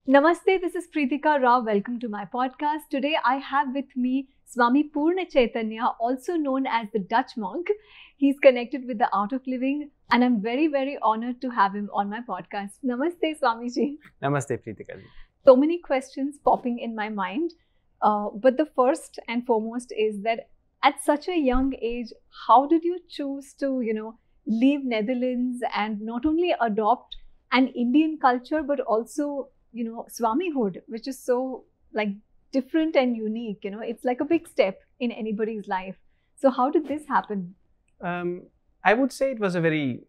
Namaste, this is Preetika Rao. Welcome to my podcast. Today I have with me Swami Purnachaitanya, also known as the Dutch monk. He's connected with the art of living, and I'm very, very honored to have him on my podcast. Namaste, Swamiji. Namaste, Preetika. So many questions popping in my mind. But the first and foremost is that at such a young age, how did you choose to, leave Netherlands and not only adopt an Indian culture, but also, Swamihood, which is so different and unique, it's like a big step in anybody's life. So how did this happen? I would say it was a very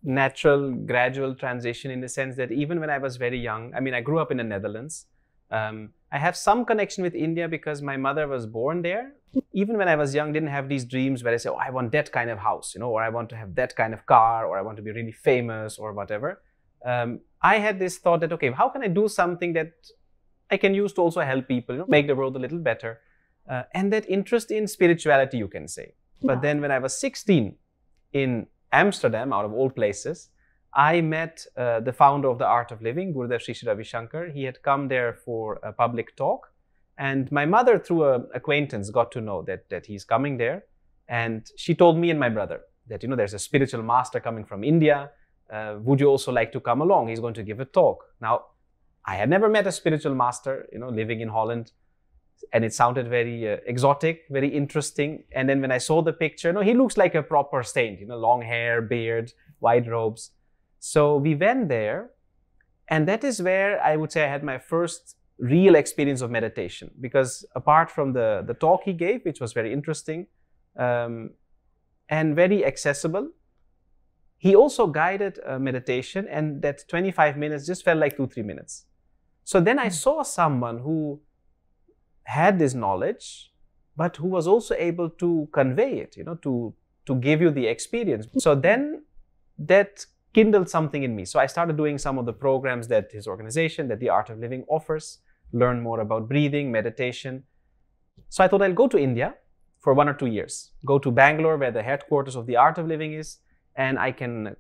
natural, gradual transition in the sense that even when I was very young, I grew up in the Netherlands. I have some connection with India because my mother was born there. Even when I was young, didn't have these dreams where I say, oh, I want that kind of house, or I want to have that kind of car, or I want to be really famous or whatever. I had this thought that, okay, how can I do something that I can use to also help people, make the world a little better? And that interest in spirituality, you can say. But then when I was 16 in Amsterdam, out of all places, I met the founder of the Art of Living, Gurudev Sri Ravi Shankar. He had come there for a public talk. And my mother, through an acquaintance, got to know that he's coming there. And she told me and my brother that, there's a spiritual master coming from India. Would you also like to come along? He's going to give a talk. Now, I had never met a spiritual master, living in Holland. And it sounded very exotic, very interesting. And then when I saw the picture, he looks like a proper saint, long hair, beard, white robes. So we went there. And that is where I would say I had my first real experience of meditation. Because apart from the talk he gave, which was very interesting and very accessible, he also guided meditation, and that 25 minutes just felt like 2-3 minutes. So then I saw someone who had this knowledge, but who was also able to convey it, to give you the experience. So then that kindled something in me. So I started doing some of the programs that his organization, that the Art of Living offers, learn more about breathing, meditation. So I thought I'll go to India for 1 or 2 years, go to Bangalore, where the headquarters of the Art of Living is, and I can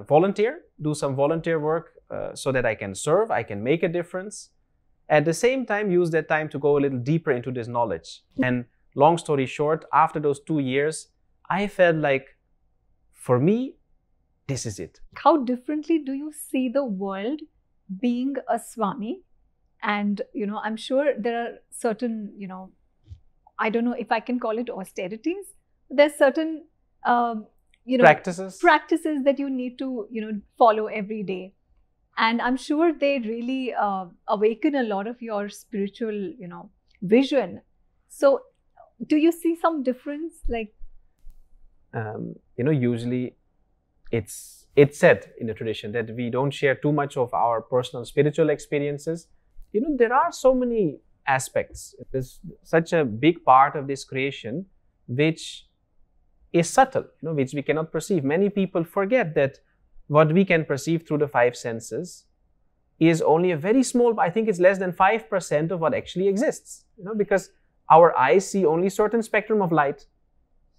volunteer, do some volunteer work so that I can serve, I can make a difference. At the same time, use that time to go a little deeper into this knowledge. And long story short, after those 2 years, I felt like, for me, this is it. How differently do you see the world being a Swami? And, I'm sure there are certain, I don't know if I can call it austerities. There's certain practices that you need to follow every day, and I'm sure they really awaken a lot of your spiritual vision. So do you see some difference? Usually it's said in the tradition that we don't share too much of our personal spiritual experiences. There are so many aspects. There's such a big part of this creation which is subtle, which we cannot perceive. Many people forget that what we can perceive through the 5 senses is only a very small, I think it's less than 5% of what actually exists, because our eyes see only certain spectrum of light,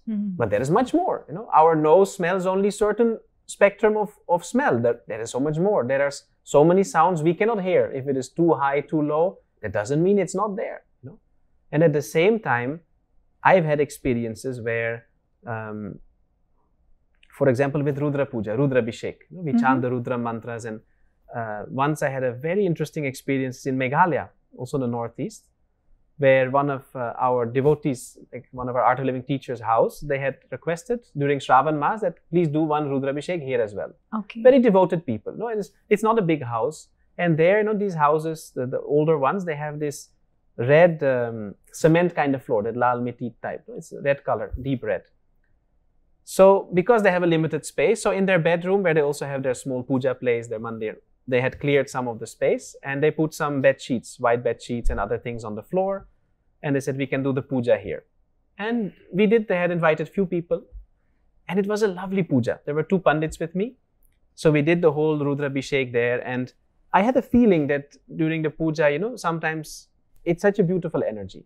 but there is much more, Our nose smells only certain spectrum of smell. There is so much more. There are so many sounds we cannot hear. If it is too high, too low, that doesn't mean it's not there, And at the same time, I've had experiences where for example, with Rudra Puja, Rudra Abhishek, we chant the Rudra Mantras. And once I had a very interesting experience in Meghalaya, also the Northeast, where one of our devotees, one of our Art of Living teachers' house, they had requested during Shravan Mass that please do one Rudra Abhishek here as well. Okay. Very devoted people. It's not a big house. And there, these houses, the older ones, they have this red cement kind of floor, that lal mitti type. It's red color, deep red. So because they have a limited space, so in their bedroom, where they also have their small puja place, their mandir, they had cleared some of the space and they put some bed sheets, white bed sheets and other things on the floor. And they said, we can do the puja here. And we did. They had invited few people and it was a lovely puja. There were 2 pandits with me. So we did the whole Rudra Abhishek there. And I had a feeling that during the puja, sometimes it's such a beautiful energy.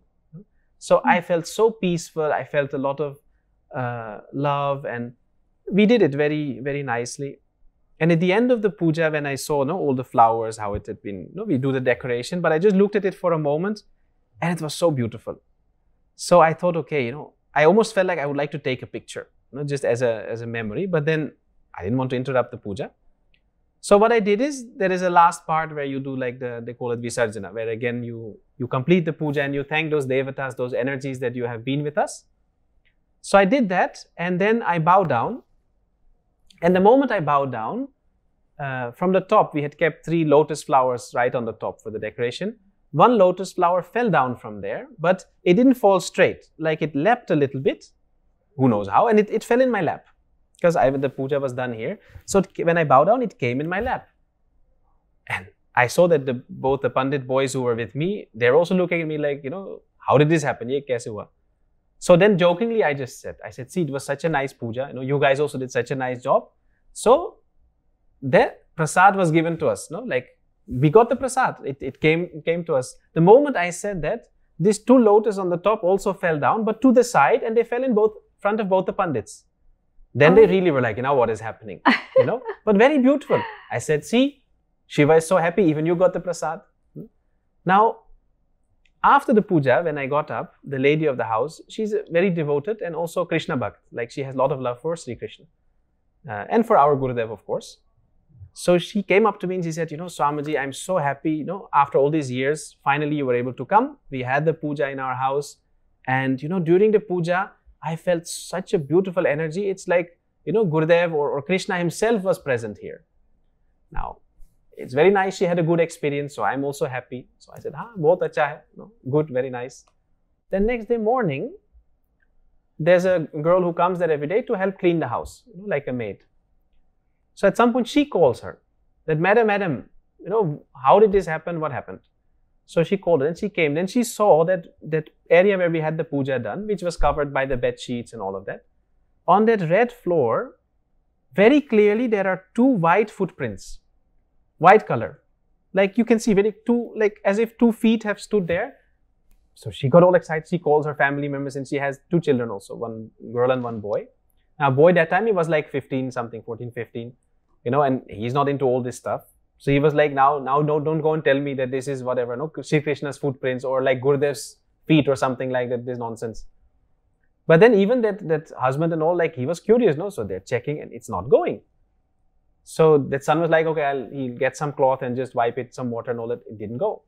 So I felt so peaceful. I felt a lot of love, and we did it very, very nicely. And at the end of the puja, when I saw all the flowers, how it had been, we do the decoration, but I just looked at it for a moment and it was so beautiful. So I thought, okay, I almost felt like I would like to take a picture, just as a memory, but then I didn't want to interrupt the puja. So what I did is, there is a last part where you do like they call it Visarjana, where again you complete the puja and you thank those devatas, those energies that you have been with us. So I did that, and then I bow down. And the moment I bowed down, from the top, we had kept 3 lotus flowers right on the top for the decoration. One lotus flower fell down from there, but it didn't fall straight. Like it leapt a little bit, who knows how, and it fell in my lap. Because the puja was done here. So when I bowed down, it came in my lap. And I saw that both the Pandit boys who were with me, they're also looking at me like, how did this happen? Ye kaise hua? So then jokingly, I said, see, it was such a nice puja. You guys also did such a nice job. So the prasad was given to us. Like we got the prasad. It came to us. The moment I said that, these 2 lotus on the top also fell down, but to the side, and they fell in front of both the Pandits. Then they really were like, what is happening? But very beautiful. I said, see, Shiva is so happy, even you got the prasad. Now, after the puja, when I got up, the lady of the house, she's very devoted and also Krishna Bhakt. Like she has a lot of love for Sri Krishna. And for our Gurudev, of course. So she came up to me and she said, Swamiji, I'm so happy, after all these years, finally you were able to come. We had the puja in our house. And, during the puja, I felt such a beautiful energy. It's like, Gurudev or Krishna himself was present here. Now, it's very nice. She had a good experience. So I'm also happy. So I said, bahut acha hai. Good, very nice. Then next day morning, there's a girl who comes there every day to help clean the house, like a maid. So at some point, she calls her that, Madam, how did this happen? What happened? So she called her and she came. Then she saw that area where we had the puja done, which was covered by the bed sheets and all of that. On that red floor, very clearly, there are 2 white footprints, white color. Like you can see like as if 2 feet have stood there. So she got all excited. She calls her family members and she has 2 children also, 1 girl and 1 boy. Now, boy, that time he was like 15 something, 14, 15, and he's not into all this stuff. So he was like, now don't go and tell me that this is whatever, Sri Krishna's footprints or like Gurudev's feet or something like that, this nonsense. But then even that husband and all, like he was curious, so they're checking and it's not going. So that son was like, okay, he'll get some cloth and just wipe it, some water and all that. It didn't go.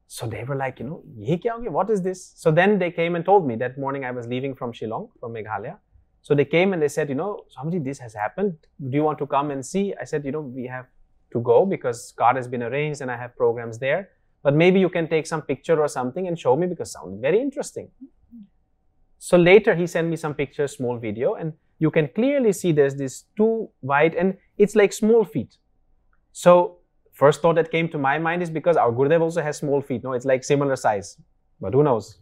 So they were like, ye kya ho gaya? What is this? So then they came and told me that morning I was leaving from Shillong, from Meghalaya. So they came and they said, Swamiji, this has happened. Do you want to come and see? I said, we have to go because car has been arranged and I have programs there. But maybe you can take some picture or something and show me because it sounded very interesting. So later he sent me some pictures, small video, and you can clearly see there's these 2 white and it's like small feet. So first thought that came to my mind is because our Gurudev also has small feet. It's like similar size, but who knows?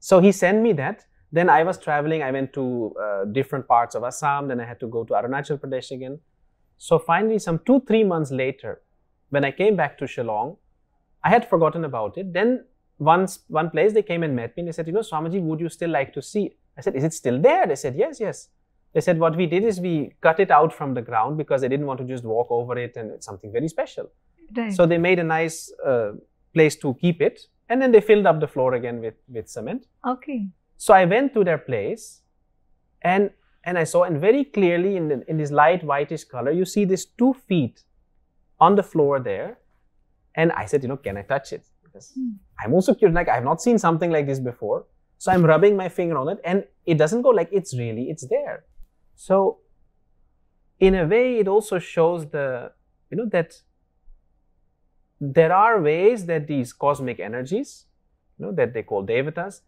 So he sent me that. Then I was traveling. I went to different parts of Assam. Then I had to go to Arunachal Pradesh again. So finally, some 2-3 months later, when I came back to Shillong, I had forgotten about it. Then one place they came and met me and they said, Swamiji, would you still like to see? I said, is it still there? They said, yes. They said, what we did is we cut it out from the ground because they didn't want to just walk over it and it's something very special. Right. So they made a nice place to keep it. And then they filled up the floor again with cement. Okay. So I went to their place and I saw, and very clearly in this light whitish color, you see these 2 feet on the floor there. And I said, can I touch it? Because I'm also curious, like I have not seen something like this before. So I'm rubbing my finger on it and it doesn't go like it's there. So in a way, it also shows that there are ways that these cosmic energies, that they call devatas,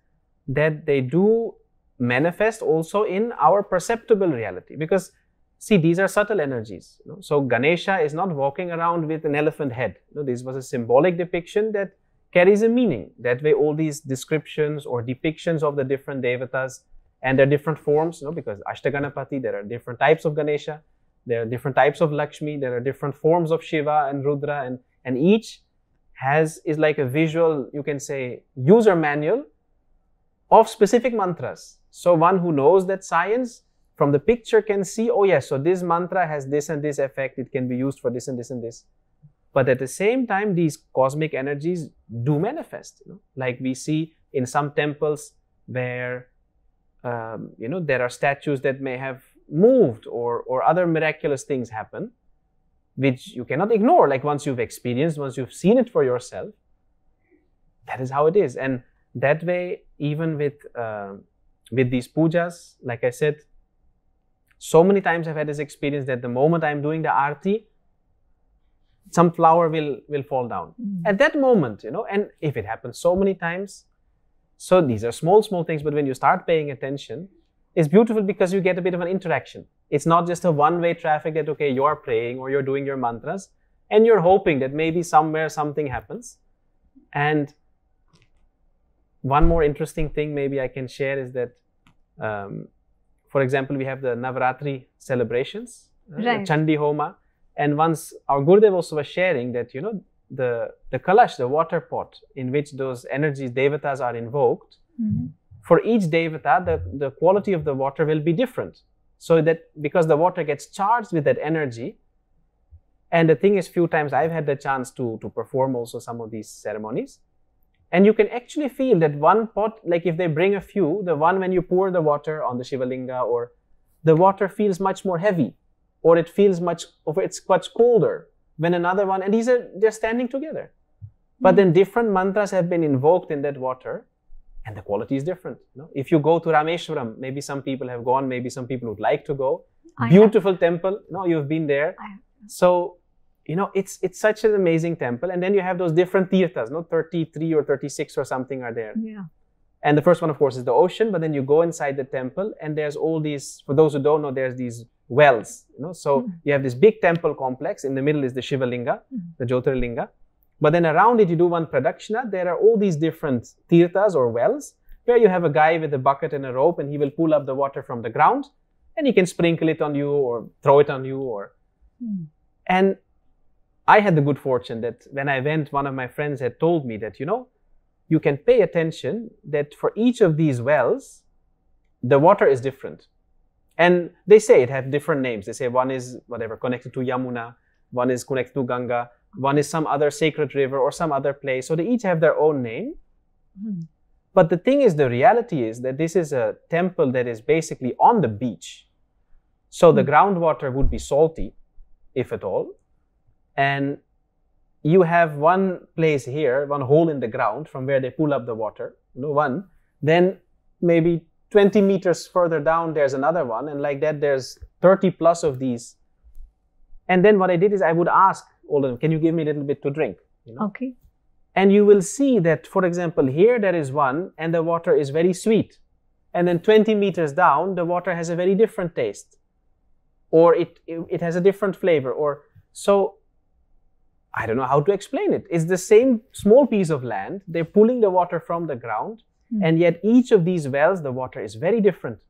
that they do manifest also in our perceptible reality. Because see, these are subtle energies. So Ganesha is not walking around with an elephant head. This was a symbolic depiction that carries a meaning. That way, all these descriptions or depictions of the different devatas and their different forms, because Ashtaganapati, there are different types of Ganesha, there are different types of Lakshmi, there are different forms of Shiva and Rudra, and each is like a visual, you can say, user manual of specific mantras. So one who knows that science, from the picture can see, oh yes, so this mantra has this and this effect, it can be used for this and this and this. But at the same time, these cosmic energies do manifest, like we see in some temples where there are statues that may have moved, or other miraculous things happen, which you cannot ignore. Like once you've experienced, once you've seen it for yourself, that is how it is. And that way, even with these pujas, like I said, so many times I've had this experience that the moment I'm doing the aarti, some flower will fall down at that moment, and if it happens so many times, so these are small things, but when you start paying attention, it's beautiful because you get a bit of an interaction. It's not just a one-way traffic that, okay, you're praying or you're doing your mantras and you're hoping that maybe somewhere something happens. And one more interesting thing maybe I can share is that, for example, we have the Navaratri celebrations, the Chandi Homa. And once our Gurudev also was sharing that, the kalash, the water pot in which those energies, devatas, are invoked, for each devata, the quality of the water will be different. So that because the water gets charged with that energy, and the thing is, few times I've had the chance to perform also some of these ceremonies, and you can actually feel that one pot, like if they bring a few, the one when you pour the water on the Shivalinga, or the water feels much more heavy, or it feels it's much colder when another one, and they're standing together. But then different mantras have been invoked in that water, and the quality is different. If you go to Rameshwaram, maybe some people have gone, maybe some people would like to go. Beautiful temple. No, you've been there. So, it's such an amazing temple. And then you have those different tirthas, 33 or 36 or something are there. Yeah. And the first one, of course, is the ocean, but then you go inside the temple and there's all these, for those who don't know, there's these wells. So you have this big temple complex. In the middle is the Shivalinga, the Jyotirlinga. But then around it, you do one pradakshina. There are all these different tirthas or wells where you have a guy with a bucket and a rope, and he will pull up the water from the ground and he can sprinkle it on you or throw it on you. And I had the good fortune that when I went, one of my friends had told me that, you can pay attention that for each of these wells, the water is different. And they say it has different names. They say one is whatever, connected to Yamuna, one is connected to Ganga, one is some other sacred river or some other place. So they each have their own name. But the thing is, the reality is that this is a temple that is basically on the beach. So the groundwater would be salty, if at all. And you have one place here, one hole in the ground from where they pull up the water, one. Then maybe 20 meters further down, there's another one. And like that, there's 30 plus of these. And then what I did is I would ask all of them, can you give me a little bit to drink? Okay. And you will see that, for example, here there is one and the water is very sweet. And then 20 meters down, the water has a very different taste. Or it has a different flavor. Or so, I don't know how to explain it. It's the same small piece of land. They're pulling the water from the ground. And yet each of these wells, the water is very different.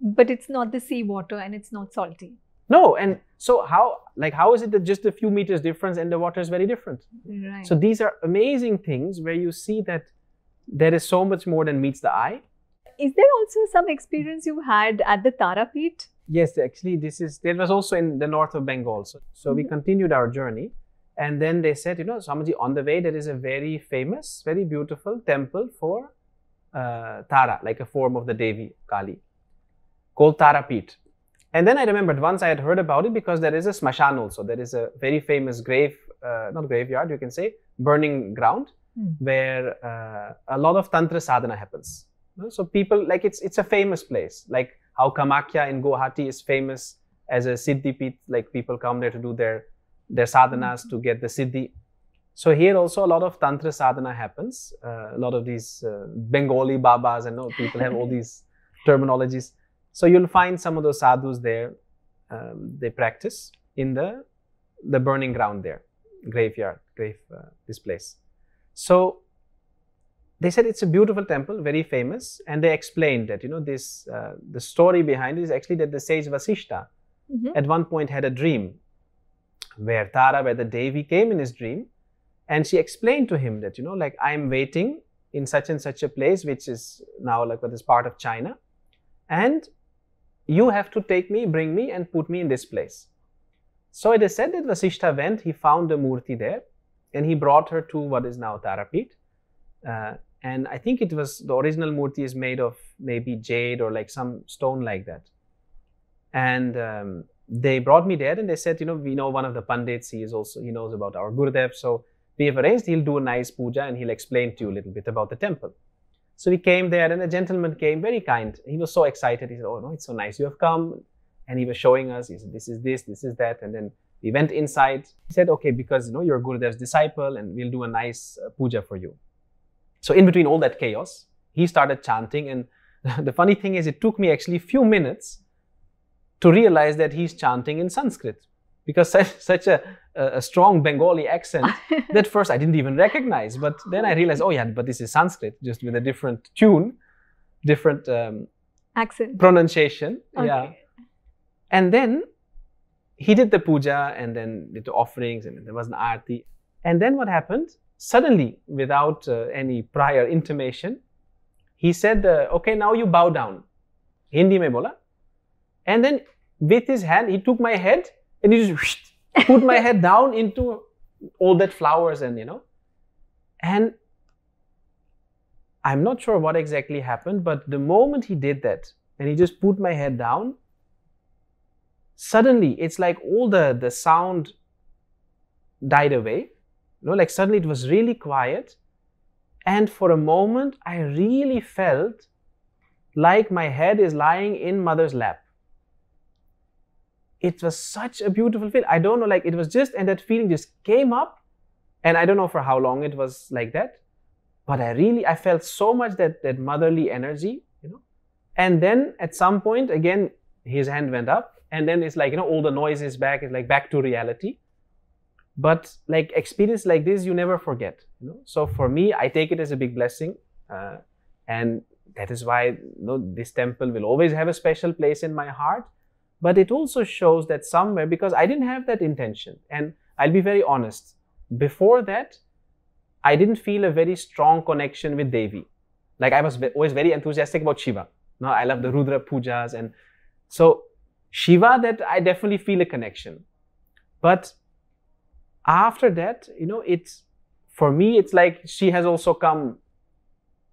But it's not the sea water and it's not salty. No, and so how is it that just a few meters difference and the water is very different? Right. So these are amazing things where you see that there is so much more than meets the eye. Is there also some experience you had at the Tarapeeth? Yes, actually there was also in the north of Bengal. So we continued our journey. And then they said, Swamiji, on the way there is a very famous, very beautiful temple for Tara, like a form of the Devi, Kali, called Tarapeeth. And then I remembered once I had heard about it because there is a smashan also. There is a very famous not graveyard, you can say, burning ground, where a lot of Tantra sadhana happens. So people, like it's a famous place. Like how Kamakya in Guwahati is famous as a Siddhi Peeth, like people come there to do their sadhanas to get the Siddhi. So here also a lot of Tantra sadhana happens. A lot of these Bengali Babas and people have all these terminologies. So you'll find some of those sadhus there. They practice in the burning ground there, graveyard, this place. So they said it's a beautiful temple, very famous, and they explained that the story behind it is actually that the sage Vasishta at one point had a dream where the Devi came in his dream, and she explained to him that like I'm waiting in such and such a place, which is now like what is part of China, and you have to take me, bring me and put me in this place. So it is said that Vasishtha went, he found the Murti there and he brought her to what is now Tarapeeth. And I think it was, the original Murti is made of maybe jade or like some stone like that. And they brought me there and they said, we know one of the Pandits, he knows about our Gurudev. So we have arranged, he'll do a nice puja and he'll explain to you a little bit about the temple. So we came there and a gentleman came, very kind. He was so excited. He said, oh no, it's so nice you have come. And he was showing us, he said, this is this, this is that. And then we went inside. He said, okay, because you're Gurudev's disciple and we'll do a nice puja for you. So in between all that chaos, he started chanting. And the funny thing is, it took me actually a few minutes to realize that he's chanting in Sanskrit. Because such a strong Bengali accent that first I didn't even recognize. But then I realized, oh yeah, but this is Sanskrit, just with a different tune, different accent, pronunciation. Okay. Yeah. And then he did the puja and then did the offerings and there was an aarti. And then what happened? Suddenly, without any prior intimation, he said, okay, now you bow down. Hindi mein bola. And then with his hand, he took my head and he just put my head down into all that flowers and, and I'm not sure what exactly happened, but the moment he did that and he just put my head down, suddenly it's like all the sound died away. Like suddenly it was really quiet. And for a moment, I really felt like my head is lying in mother's lap. It was such a beautiful feeling. I don't know, like it was just, and that feeling just came up. And I don't know for how long it was like that. But I felt so much that motherly energy, And then at some point, again, his hand went up. And then it's like, all the noise is back. It's like back to reality. But like experience like this, you never forget. So for me, I take it as a big blessing. And that is why this temple will always have a special place in my heart. But it also shows that somewhere, because I didn't have that intention. And I'll be very honest. Before that, I didn't feel a very strong connection with Devi. Like I was always very enthusiastic about Shiva. I love the Rudra Pujas. And so Shiva, that I definitely feel a connection. But after that, for me, it's like she has also come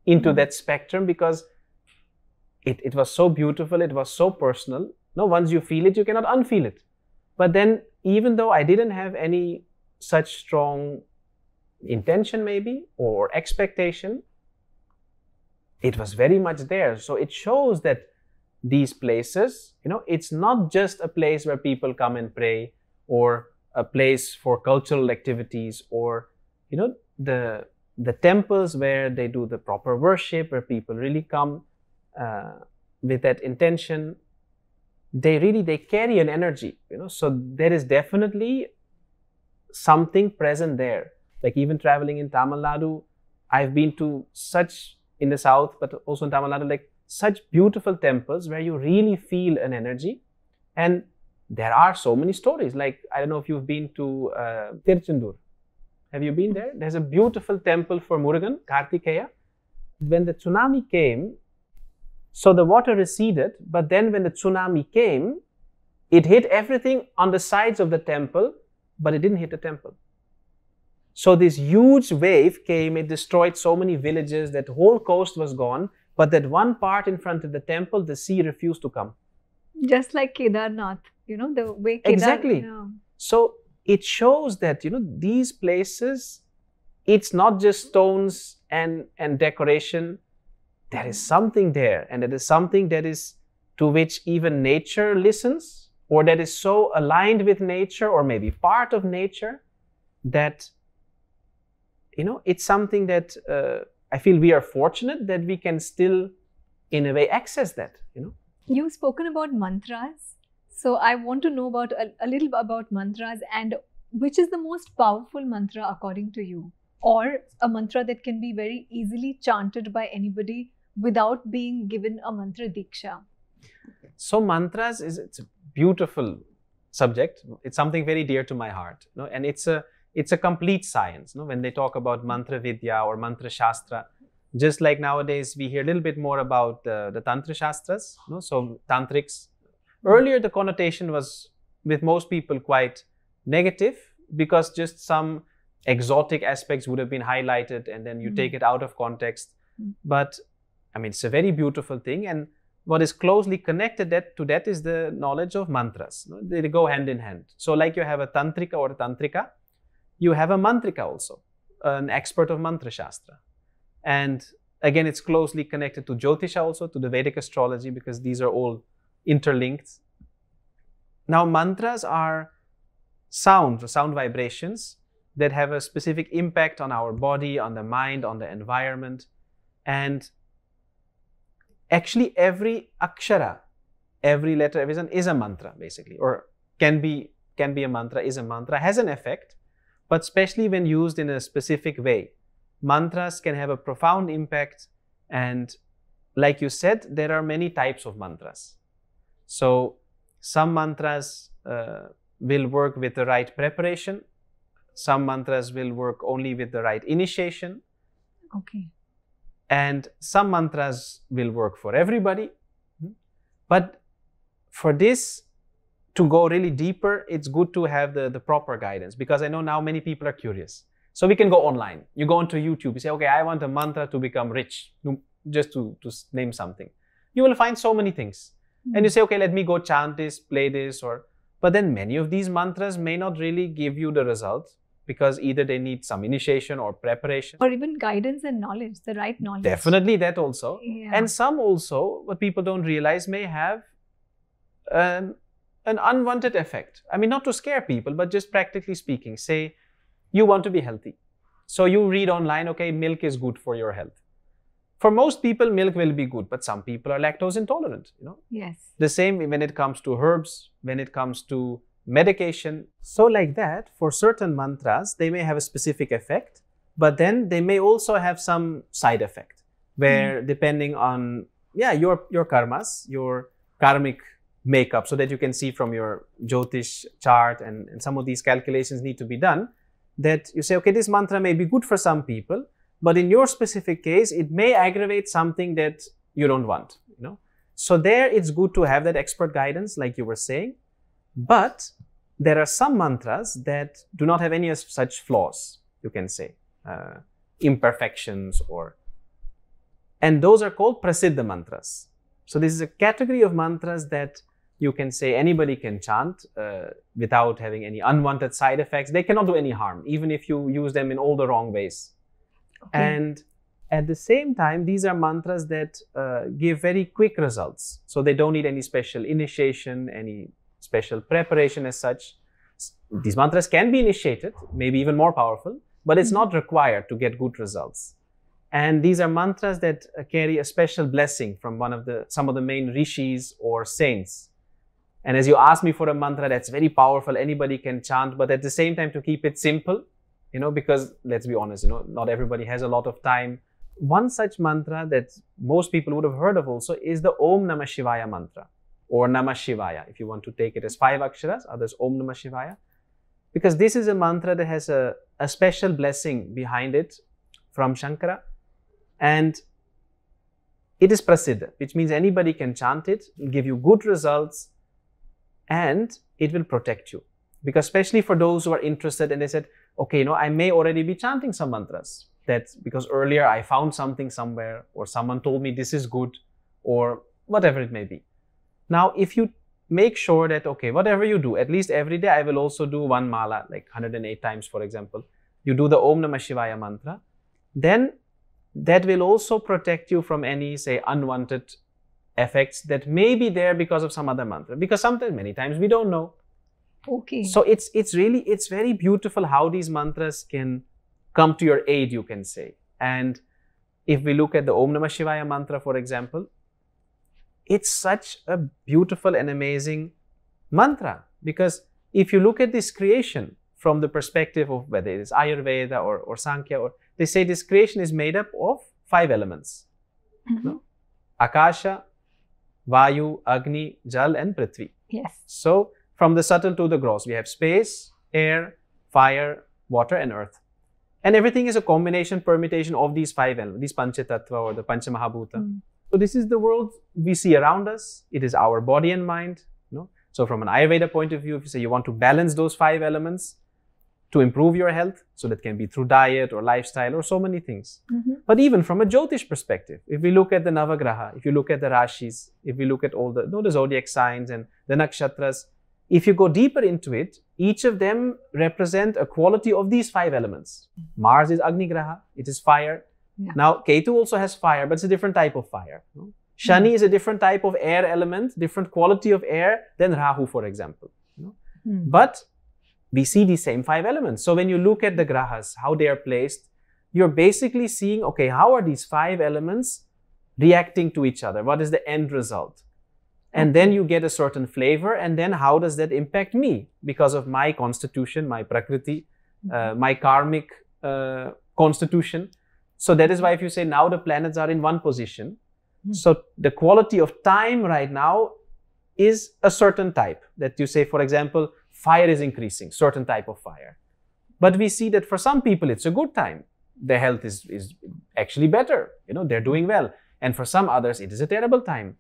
into that spectrum because it was so beautiful. It was so personal. Once you feel it, you cannot unfeel it. But then, even though I didn't have any such strong intention maybe or expectation, it was very much there. So it shows that these places, it's not just a place where people come and pray or a place for cultural activities or, the temples where they do the proper worship, where people really come with that intention. They carry an energy, so there is definitely something present there. Like even traveling in Tamil Nadu, I've been to such, in the south, but also in Tamil Nadu, like such beautiful temples where you really feel an energy. And there are so many stories. Like, I don't know if you've been to Tiruchendur. Have you been there? There's a beautiful temple for Murugan, Kartikeya. When the tsunami came, so the water receded, but then when the tsunami came, it hit everything on the sides of the temple, but it didn't hit the temple. So this huge wave came, it destroyed so many villages, that whole coast was gone, but that one part in front of the temple, the sea refused to come. Just like Kedarnath, the way Kedarnath. Exactly. Yeah. So it shows that, these places, it's not just stones and decoration. There is something there, and it is something that is to which even nature listens, or that is so aligned with nature, or maybe part of nature, that, it's something that I feel we are fortunate that we can still, in a way, access that, You've spoken about mantras. So I want to know about a little about mantras, and which is the most powerful mantra according to you, or a mantra that can be very easily chanted by anybody without being given a mantra diksha. So mantras it's a beautiful subject. It's something very dear to my heart, and it's a complete science. When they talk about mantra vidya or mantra shastra, just like nowadays we hear a little bit more about the tantra shastras. So tantrics Earlier, the connotation was, with most people, quite negative, because just some exotic aspects would have been highlighted and then you take it out of context. But I mean, it's a very beautiful thing. And what is closely connected to that is the knowledge of mantras. They go hand in hand. So like you have a tantrika or a tantrika, you have a mantrika also, an expert of mantra shastra. And again, it's closely connected to Jyotisha also, to the Vedic astrology, because these are all interlinked. Now, mantras are sound vibrations that have a specific impact on our body, on the mind, on the environment. And actually, every akshara, every letter, every sound is a mantra, basically, or can be a mantra, is a mantra, has an effect, but especially when used in a specific way. Mantras can have a profound impact, and like you said, there are many types of mantras. So some mantras will work with the right preparation. Some mantras will work only with the right initiation. Okay. And some mantras will work for everybody. But for this to go really deeper, it's good to have the proper guidance, because I know now many people are curious. So we can go online. You go onto YouTube, you say, okay, I want a mantra to become rich, just to name something. You will find so many things. And you say, okay, let me go chant this, play this, but then many of these mantras may not really give you the result, because either they need some initiation or preparation. Or even guidance and knowledge, the right knowledge. Definitely that also. Yeah. And some also, what people don't realize, may have an unwanted effect. I mean, not to scare people, but just practically speaking. Say, you want to be healthy. So you read online, okay, milk is good for your health. For most people, milk will be good, but some people are lactose intolerant, Yes. The same when it comes to herbs, when it comes to medication. So like that, for certain mantras, they may have a specific effect, but then they may also have some side effect, where depending on, your karmas, your karmic makeup, so that you can see from your Jyotish chart, and some of these calculations need to be done, that you say, okay, this mantra may be good for some people, but in your specific case, it may aggravate something that you don't want, So there, it's good to have that expert guidance, like you were saying. But there are some mantras that do not have any such flaws, you can say, imperfections, and those are called Prasiddha Mantras. So this is a category of mantras that you can say anybody can chant without having any unwanted side effects. They cannot do any harm, even if you use them in all the wrong ways. Okay. And at the same time, these are mantras that give very quick results. So they don't need any special initiation, any special preparation as such. These mantras can be initiated, maybe even more powerful, but it's not required to get good results. And these are mantras that carry a special blessing from some of the main rishis or saints. And as you asked me for a mantra that's very powerful, anybody can chant, but at the same time to keep it simple, because let's be honest, not everybody has a lot of time. One such mantra that most people would have heard of also is the Om Namah Shivaya mantra, or Namah Shivaya, if you want to take it as 5 aksharas, others Om Namah Shivaya. Because this is a mantra that has a special blessing behind it from Shankara. And it is Prasiddha, which means anybody can chant it, will give you good results, and it will protect you. Because especially for those who are interested and they said, okay, I may already be chanting some mantras, because earlier I found something somewhere, or someone told me this is good, or whatever it may be. Now, if you make sure that, okay, whatever you do, at least every day I will also do one mala, like 108 times, for example. You do the Om Namah Shivaya mantra, then that will also protect you from any, say, unwanted effects that may be there because of some other mantra. Because many times we don't know. Okay. So it's very beautiful how these mantras can come to your aid, you can say. And if we look at the Om Namah Shivaya mantra, for example, it's such a beautiful and amazing mantra. Because if you look at this creation from the perspective of whether it is Ayurveda or Sankhya, they say this creation is made up of 5 elements. Akasha, Vayu, Agni, Jal and Prithvi. Yes. So from the subtle to the gross, we have space, air, fire, water and earth. And everything is a combination, permutation of these 5 elements, these Panchatattva or the Panchamahabhuta. So this is the world we see around us. It is our body and mind. So from an Ayurveda point of view, if you say you want to balance those 5 elements to improve your health, so that can be through diet or lifestyle or so many things. But even from a Jyotish perspective, if we look at the Navagraha, if you look at the Rashis, if we look at all the zodiac signs and the nakshatras, if you go deeper into it, each of them represent a quality of these 5 elements. Mars is Agni Graha, it is fire. Yeah. Now, Ketu also has fire, but it's a different type of fire. Shani is a different type of air element, different quality of air than Rahu, for example. But we see these same 5 elements. So when you look at the grahas, how they are placed, you're basically seeing, okay, how are these 5 elements reacting to each other? What is the end result? And then you get a certain flavor, and then how does that impact me? Because of my constitution, my prakriti, my karmic constitution. So that is why if you say now the planets are in one position, so the quality of time right now is a certain type. That you say, for example, fire is increasing, certain type of fire. But we see that for some people it's a good time. Their health is actually better, they're doing well. And for some others it is a terrible time.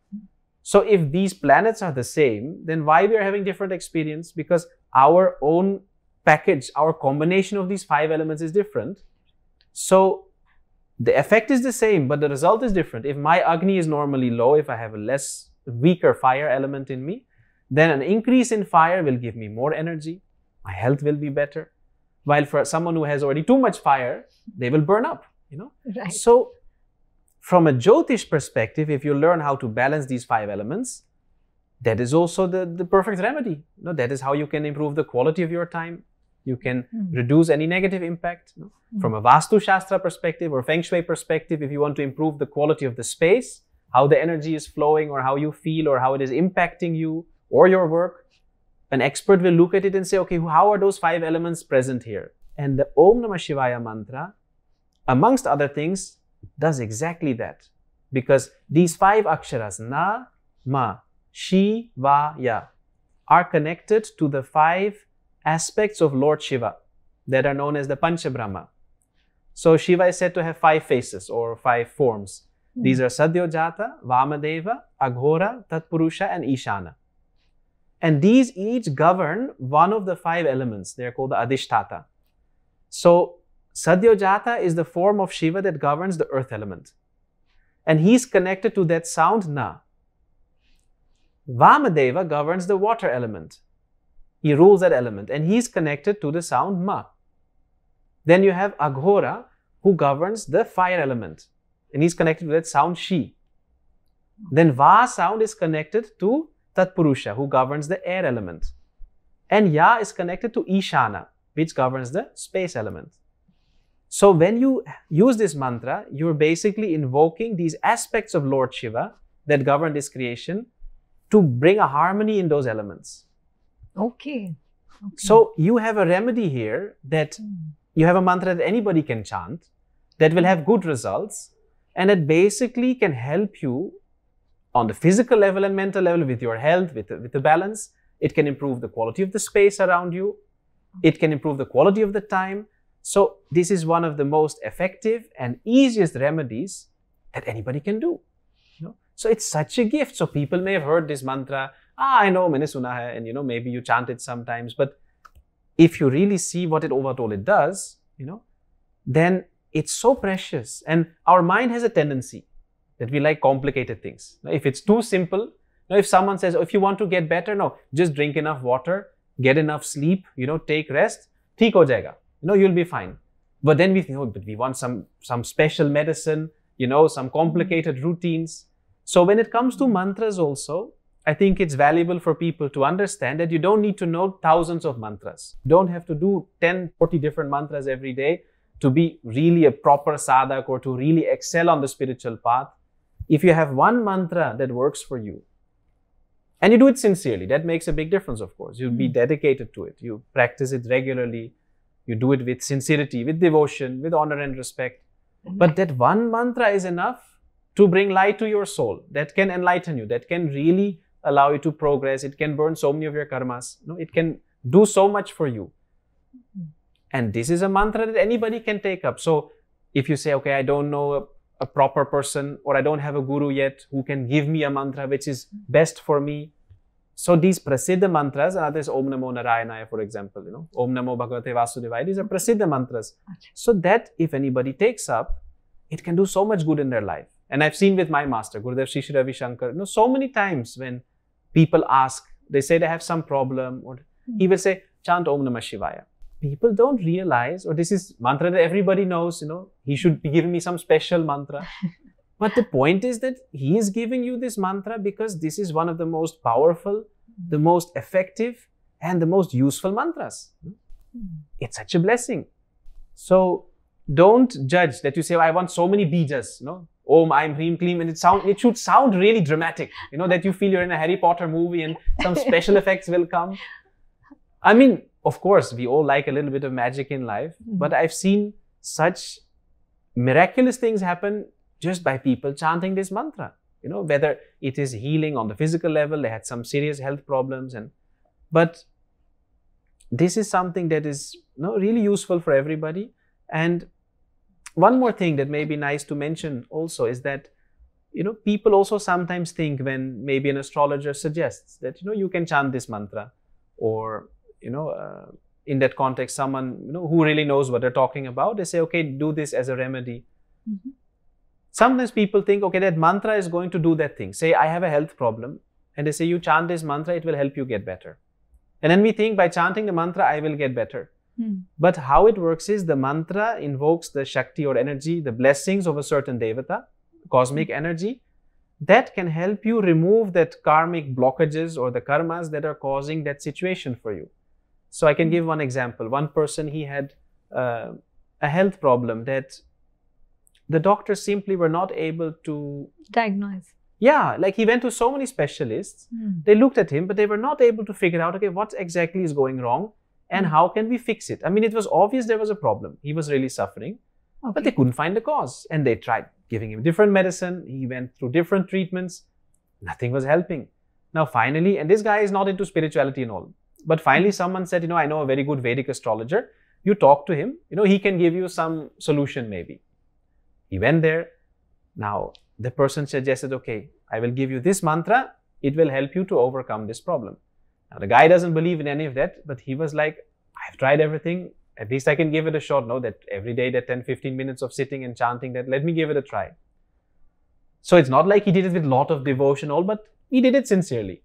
So if these planets are the same, then why we are having different experience? Because our own package, our combination of these 5 elements is different. So the effect is the same, but the result is different. If my Agni is normally low, if I have a weaker fire element in me, then an increase in fire will give me more energy. My health will be better. While for someone who has already too much fire, they will burn up, Right. So from a Jyotish perspective, if you learn how to balance these 5 elements, that is also the perfect remedy. That is how you can improve the quality of your time. You can reduce any negative impact. From a Vastu Shastra perspective or Feng Shui perspective, if you want to improve the quality of the space, how the energy is flowing or how you feel or how it is impacting you or your work, an expert will look at it and say, okay, how are those 5 elements present here? And the Om Namah Shivaya mantra, amongst other things, does exactly that. Because these 5 aksharas, Na, Ma, Shi, Va, Ya, are connected to the 5 aspects of Lord Shiva that are known as the Pancha Brahma. So Shiva is said to have 5 faces or 5 forms. These are Sadyojata, Vamadeva, Aghora, Tatpurusha and Ishana. And these each govern one of the 5 elements. They are called the Adhishtata. So Sadyojata is the form of Shiva that governs the earth element. And he's connected to that sound Na. Vamadeva governs the water element. He rules that element and he's connected to the sound Ma. Then you have Aghora, who governs the fire element and he's connected to that sound Shi. Then Va sound is connected to Tatpurusha, who governs the air element. And Ya is connected to Ishana, which governs the space element. So when you use this mantra, you're basically invoking these aspects of Lord Shiva that govern this creation to bring a harmony in those elements. Okay. So you have a remedy here that you have a mantra that anybody can chant that will have good results and it basically can help you on the physical level and mental level with your health, with the balance. It can improve the quality of the space around you. It can improve the quality of the time. So this is one of the most effective and easiest remedies that anybody can do. So it's such a gift. So people may have heard this mantra, I know, maine suna hai, and maybe you chant it sometimes. But if you really see what all it does, then it's so precious. And our mind has a tendency that we like complicated things. If it's too simple, if someone says, if you want to get better, no, just drink enough water, get enough sleep, take rest, theek ho jayega. You'll be fine. But then we think, but we want some special medicine, some complicated routines. So when it comes to mantras also, I think it's valuable for people to understand that you don't need to know thousands of mantras. You don't have to do 10, 40 different mantras every day to be really a proper sadhak or to really excel on the spiritual path. If you have one mantra that works for you, and you do it sincerely, that makes a big difference, of course. You'll be dedicated to it. You practice it regularly. You do it with sincerity, with devotion, with honor and respect. But that one mantra is enough to bring light to your soul. That can enlighten you. That can really allow you to progress. It can burn so many of your karmas. It can do so much for you. And this is a mantra that anybody can take up. So if you say, okay, I don't know a proper person or I don't have a guru yet who can give me a mantra which is best for me. So these Prasiddha Mantras, there's Om Namo Narayanaya, for example, Om Namo Bhagavate Vasudevaya, these are Prasiddha Mantras. So that if anybody takes up, it can do so much good in their life. And I've seen with my master, Gurudev Sri Sri Ravi Shankar, so many times when people ask, they say they have some problem, or he will say, chant Om Namah Shivaya. People don't realize, or this is mantra that everybody knows, he should be giving me some special mantra. But the point is that he is giving you this mantra because this is one of the most powerful, the most effective, and the most useful mantras. It's such a blessing. So don't judge that you say, oh, I want so many bejas, Om, I'm Hreem, Kleem, and it should sound really dramatic, that you feel you're in a Harry Potter movie and some special effects will come. I mean, of course, we all like a little bit of magic in life, but I've seen such miraculous things happen just by people chanting this mantra, whether it is healing on the physical level, they had some serious health problems, but this is something that is really useful for everybody. And one more thing that may be nice to mention also is that, people also sometimes think when maybe an astrologer suggests that, you can chant this mantra, or, in that context, someone, who really knows what they're talking about, they say, okay, do this as a remedy. Sometimes people think, okay, that mantra is going to do that thing. Say, I have a health problem, and they say, you chant this mantra, it will help you get better. And then we think, by chanting the mantra, I will get better. But how it works is, the mantra invokes the Shakti or energy, the blessings of a certain Devata, cosmic energy, that can help you remove that karmic blockages or the karmas that are causing that situation for you. So I can give one example. One person, he had a health problem that the doctors simply were not able to diagnose. Yeah, like he went to so many specialists. They looked at him, but they were not able to figure out, okay, what exactly is going wrong and how can we fix it? I mean, it was obvious there was a problem. He was really suffering, but they couldn't find the cause. And they tried giving him different medicine. He went through different treatments. Nothing was helping. Now finally, and this guy is not into spirituality and all, but finally someone said, I know a very good Vedic astrologer. You talk to him, he can give you some solution maybe. He went there. Now, the person suggested, okay, I will give you this mantra. It will help you to overcome this problem. Now, the guy doesn't believe in any of that, but he was like, I've tried everything. At least I can give it a shot. No, that every day, that 10-15 minutes of sitting and chanting, that let me give it a try. So it's not like he did it with a lot of devotion, all, but he did it sincerely.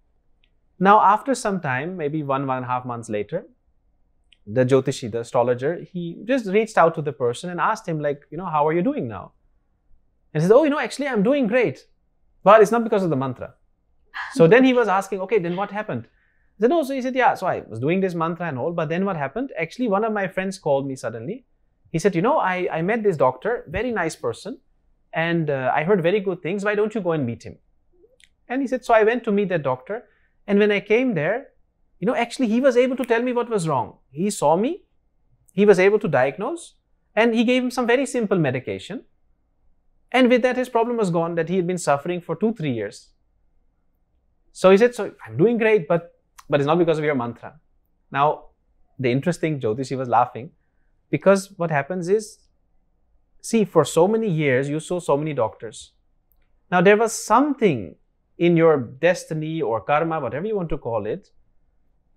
Now, after some time, maybe 1.5 months later, the Jyotishi, the astrologer, he just reached out to the person and asked him, like, how are you doing now? And he said, oh, actually, I'm doing great. But it's not because of the mantra. So then he was asking, okay, then what happened? He said, no, so he said, yeah, so I was doing this mantra and all, but then what happened? Actually, one of my friends called me suddenly. He said, I met this doctor, very nice person, and I heard very good things. Why don't you go and meet him? And he said, so I went to meet that doctor. And when I came there, actually, he was able to tell me what was wrong. He saw me, he was able to diagnose, and he gave him some very simple medication. And with that, his problem was gone, that he had been suffering for 2-3 years. So he said, so I'm doing great, but it's not because of your mantra. Now, the interesting, Jyotishi was laughing, because what happens is, see, for so many years, you saw so many doctors. Now, there was something in your destiny or karma, whatever you want to call it,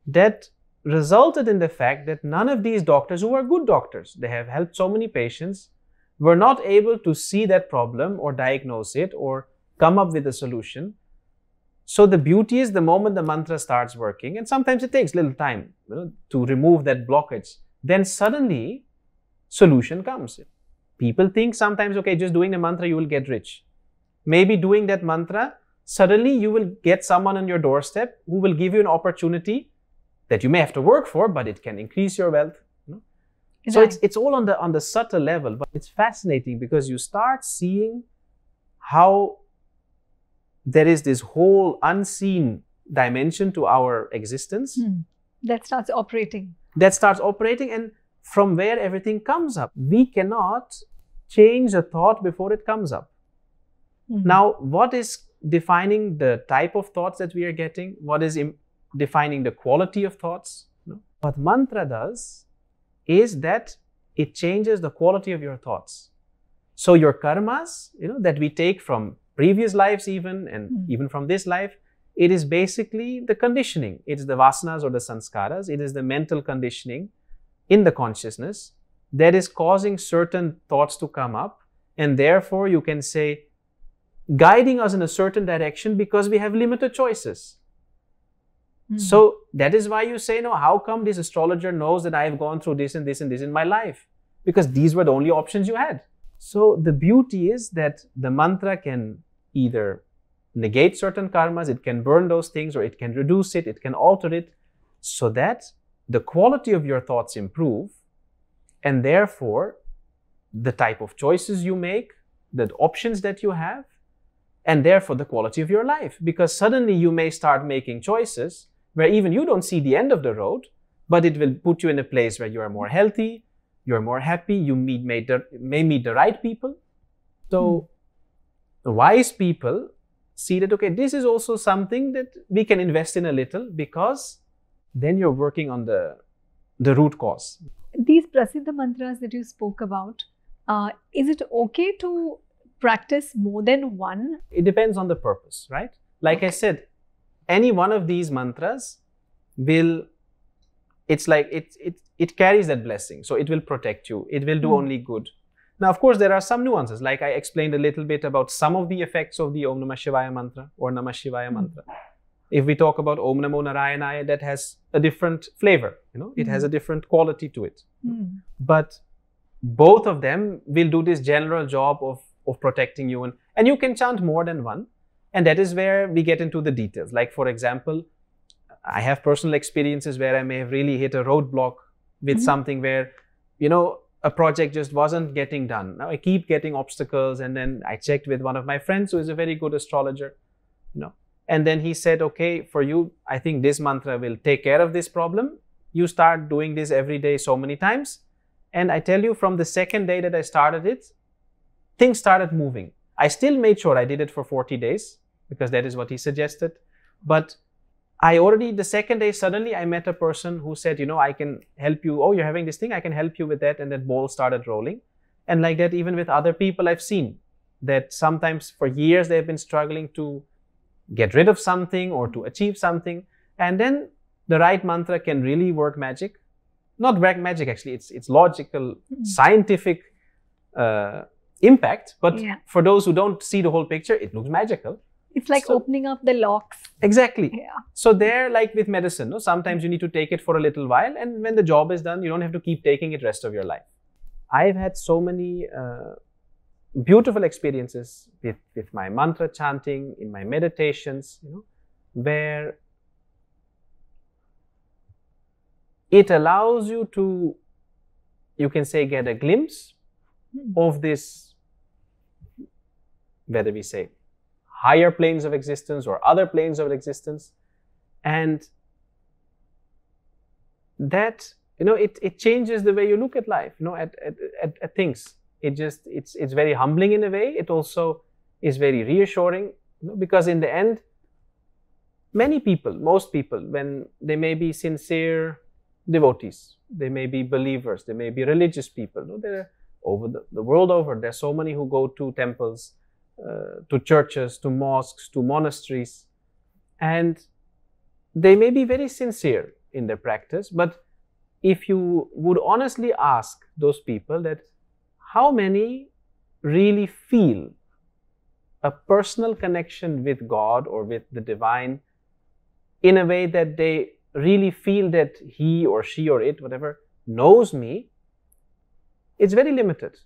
that resulted in the fact that none of these doctors, who are good doctors, they have helped so many patients, were not able to see that problem or diagnose it or come up with a solution. So the beauty is, the moment the mantra starts working, and sometimes it takes a little time to remove that blockage, then suddenly solution comes. People think sometimes, okay, just doing the mantra, you will get rich. Maybe doing that mantra, suddenly you will get someone on your doorstep who will give you an opportunity that you may have to work for, but it can increase your wealth. So it's all on the subtle level, but it's fascinating because you start seeing how there is this whole unseen dimension to our existence. That starts operating. And from where everything comes up. We cannot change a thought before it comes up. Now, what is defining the type of thoughts that we are getting? What is defining the quality of thoughts? What mantra does is that it changes the quality of your thoughts. So your karmas, that we take from previous lives even, and even from this life, it is basically the conditioning. It's the vasanas or the sanskaras. It is the mental conditioning in the consciousness that is causing certain thoughts to come up, and therefore you can say guiding us in a certain direction because we have limited choices. So that is why you say, no, how come this astrologer knows that I have gone through this and this and this in my life? Because these were the only options you had. So the beauty is that the mantra can either negate certain karmas, it can burn those things, or it can reduce it, it can alter it, so that the quality of your thoughts improve, and therefore the type of choices you make, the options that you have, and therefore the quality of your life. Because suddenly you may start making choices where even you don't see the end of the road, but it will put you in a place where you are more healthy, you're more happy, you may meet the right people. So wise people see that, okay, this is also something that we can invest in a little, because then you're working on the root cause. These Prasiddha Mantras that you spoke about, is it okay to practice more than one? It depends on the purpose, right? Like I said, any one of these mantras will, it's like it carries that blessing. So it will protect you. It will do only good. Now, of course, there are some nuances. Like I explained a little bit about some of the effects of the Om Namah Shivaya mantra or Namah Shivaya mantra. If we talk about Om Namo Narayanaya, that has a different flavor. You know, it has a different quality to it. But both of them will do this general job of protecting you. And you can chant more than one. And that is where we get into the details. Like, for example, I have personal experiences where I may have really hit a roadblock with something where, you know, a project just wasn't getting done. Now I keep getting obstacles, and then I checked with one of my friends who is a very good astrologer, you know, and then he said, okay, for you, I think this mantra will take care of this problem. You start doing this every day so many times. And I tell you, from the second day that I started it, things started moving. I still made sure I did it for 40 days because that is what he suggested. But I already, the second day, suddenly I met a person who said, you know, I can help you. Oh, you're having this thing, I can help you with that. And that ball started rolling. And like that, even with other people, I've seen that sometimes for years they've been struggling to get rid of something or to achieve something. And then the right mantra can really work magic. Not work magic, actually. It's logical, scientific impact. But for those who don't see the whole picture, it looks magical. It's like opening up the locks. Exactly. Yeah. So there, like with medicine, no? Sometimes you need to take it for a little while, and when the job is done, you don't have to keep taking it rest of your life. I've had so many beautiful experiences with my mantra chanting, in my meditations, you know, where it allows you to, you can say, get a glimpse of this, whether we say higher planes of existence or other planes of existence, and that, you know, it changes the way you look at life, you know, at things. It's very humbling in a way. It also is very reassuring, you know, because in the end, many people, most people, when they may be sincere devotees, they may be believers, they may be religious people, you know, they're over the world over. There's so many who go to temples, to churches, to mosques, to monasteries, and they may be very sincere in their practice. But if you would honestly ask those people that how many really feel a personal connection with God or with the divine in a way that they really feel that he or she or it, whatever, knows me, it's very limited.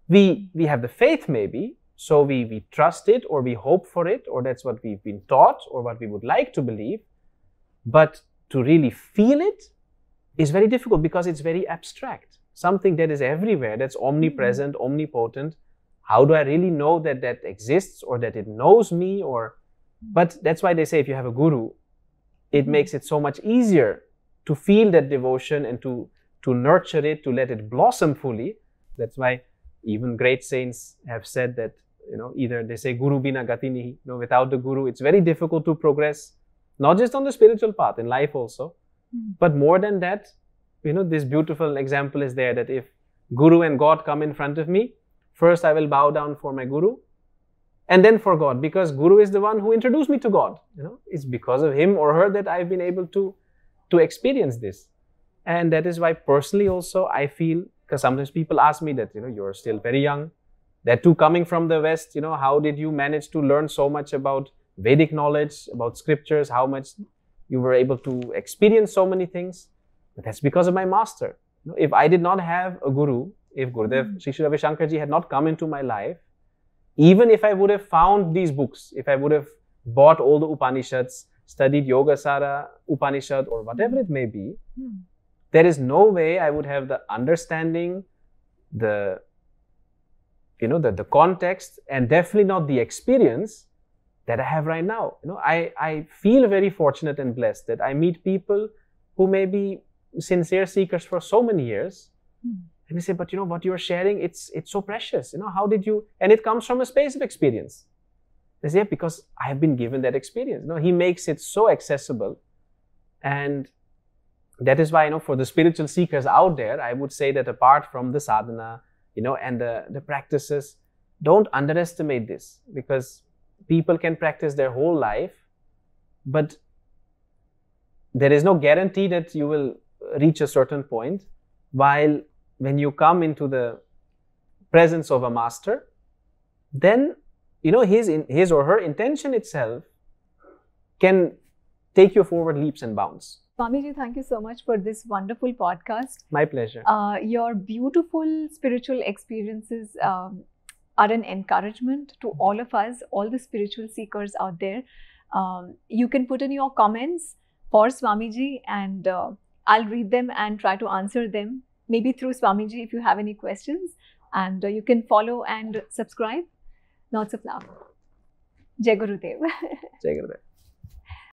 We have the faith maybe, so we trust it, or we hope for it, or that's what we've been taught, or what we would like to believe. But to really feel it is very difficult because it's very abstract. Something that is everywhere, that's omnipresent, omnipotent. How do I really know that that exists, or that it knows me? But that's why they say if you have a guru, it makes it so much easier to feel that devotion and to nurture it, to let it blossom fully. That's why even great saints have said that, you know, either they say guru bina gati nahi, you know, without the guru, it's very difficult to progress, not just on the spiritual path, in life also. But more than that, you know, this beautiful example is there that if Guru and God come in front of me, first I will bow down for my Guru, and then for God, because Guru is the one who introduced me to God. It's because of him or her that I've been able to experience this. And that is why personally also I feel, because sometimes people ask me that, you're still very young, that too coming from the West, how did you manage to learn so much about Vedic knowledge, about scriptures, how much you were able to experience so many things? But that's because of my master. If I did not have a guru, if Gurudev Sri Sri Ravi Shankarji had not come into my life, even if I would have found these books, if I would have bought all the Upanishads, studied Yogasara, Upanishad, or whatever it may be, there is no way I would have the understanding, the context, and definitely not the experience that I have right now. I feel very fortunate and blessed that I meet people who may be sincere seekers for so many years. And they say, but what you're sharing, it's so precious. How did you? And it comes from a space of experience. They say, because I have been given that experience. He makes it so accessible. And that is why, for the spiritual seekers out there, I would say that apart from the sadhana, and the practices, don't underestimate this, because people can practice their whole life, but there is no guarantee that you will reach a certain point. While when you come into the presence of a master, then his or her intention itself can take you forward leaps and bounds. Swamiji, thank you so much for this wonderful podcast. My pleasure. Your beautiful spiritual experiences are an encouragement to all of us, all the spiritual seekers out there. You can put in your comments for Swamiji, and I'll read them and try to answer them, maybe through Swamiji if you have any questions. And you can follow and subscribe. Lots of love. Jai Gurudev. Jai Gurudev.